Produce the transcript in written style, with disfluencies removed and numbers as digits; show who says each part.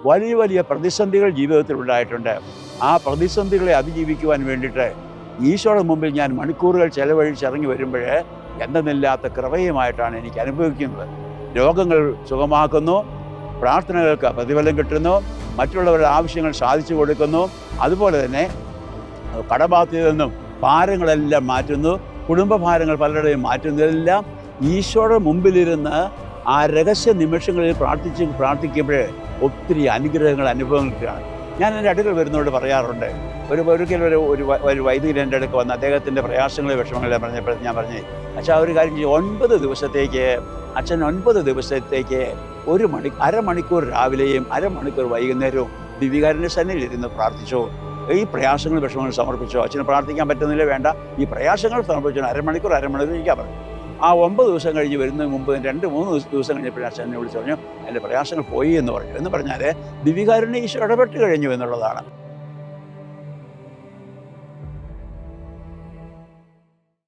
Speaker 1: വലിയ വലിയ പ്രതിസന്ധികൾ ജീവിതത്തിൽ ഉണ്ടായിട്ടുണ്ട്. ആ പ്രതിസന്ധികളെ അതിജീവിക്കുവാൻ വേണ്ടിയിട്ട് ഈശോയുടെ മുമ്പിൽ ഞാൻ മണിക്കൂറുകൾ ചെലവഴിച്ചിറങ്ങി വരുമ്പോൾ എന്തെന്നില്ലാത്ത കൃപയുമായിട്ടാണ് എനിക്ക് അനുഭവിക്കുന്നത്. രോഗങ്ങൾ സുഖമാക്കുന്നു, പ്രാർത്ഥനകൾക്ക് പ്രതിഫലം കിട്ടുന്നു, മറ്റുള്ളവരുടെ ആവശ്യങ്ങൾ സാധിച്ചു കൊടുക്കുന്നു, അതുപോലെ തന്നെ കടബാധ്യതയിൽ നിന്നും ഭാരങ്ങളെല്ലാം മാറ്റുന്നു, കുടുംബഭാരങ്ങൾ പലരുടെയും മാറ്റുന്നതെല്ലാം ഈശോയുടെ മുമ്പിലിരുന്ന് ആ രഹസ്യ നിമിഷങ്ങളിൽ പ്രാർത്ഥിക്കുമ്പോൾ ഒത്തിരി അനുഗ്രഹങ്ങൾ അനുഭവങ്ങൾക്കാണ്. ഞാൻ എൻ്റെ അടുക്കൽ വരുന്നവരോട് പറയാറുണ്ട്, ഒരിക്കലും ഒരു വൈദികൻ എൻ്റെ അടുക്ക് വന്ന് അദ്ദേഹത്തിൻ്റെ പ്രയാസങ്ങളെ വിഷമങ്ങളെ പറഞ്ഞപ്പോൾ ഞാൻ പറഞ്ഞു, അച്ഛാ ഒരു കാര്യം ചെയ്യും, 9 ദിവസത്തേക്ക് അച്ഛൻ 9 ദിവസത്തേക്ക് അരമണിക്കൂർ രാവിലെയും അരമണിക്കൂർ വൈകുന്നേരവും ദിവ്യകാരുണ്യ സന്നിധിയിൽ ഇരുന്ന് പ്രാർത്ഥിച്ചോ, ഈ പ്രയാസങ്ങൾ വിഷമങ്ങൾ സമർപ്പിച്ചോ. അച്ഛന് പ്രാർത്ഥിക്കാൻ പറ്റുന്നില്ല, വേണ്ട, ഈ പ്രയാസങ്ങൾ സമർപ്പിച്ചോ, അരമണിക്കൂർ ഇരിക്കാൻ പറഞ്ഞു. ആ 9 ദിവസം കഴിഞ്ഞ് വരുന്നതിന് മുമ്പ് 2-3 ദിവസം കഴിഞ്ഞപ്പോൾ അച്ഛൻ എന്നെ വിളിച്ചു പറഞ്ഞു, എൻ്റെ പ്രയാസങ്ങൾ പോയി എന്ന് പറഞ്ഞു. എന്ന് പറഞ്ഞാൽ ദിവ്യകാരുണ്യ ഈശോ ഇടപെട്ട് കഴിഞ്ഞു എന്നുള്ളതാണ്.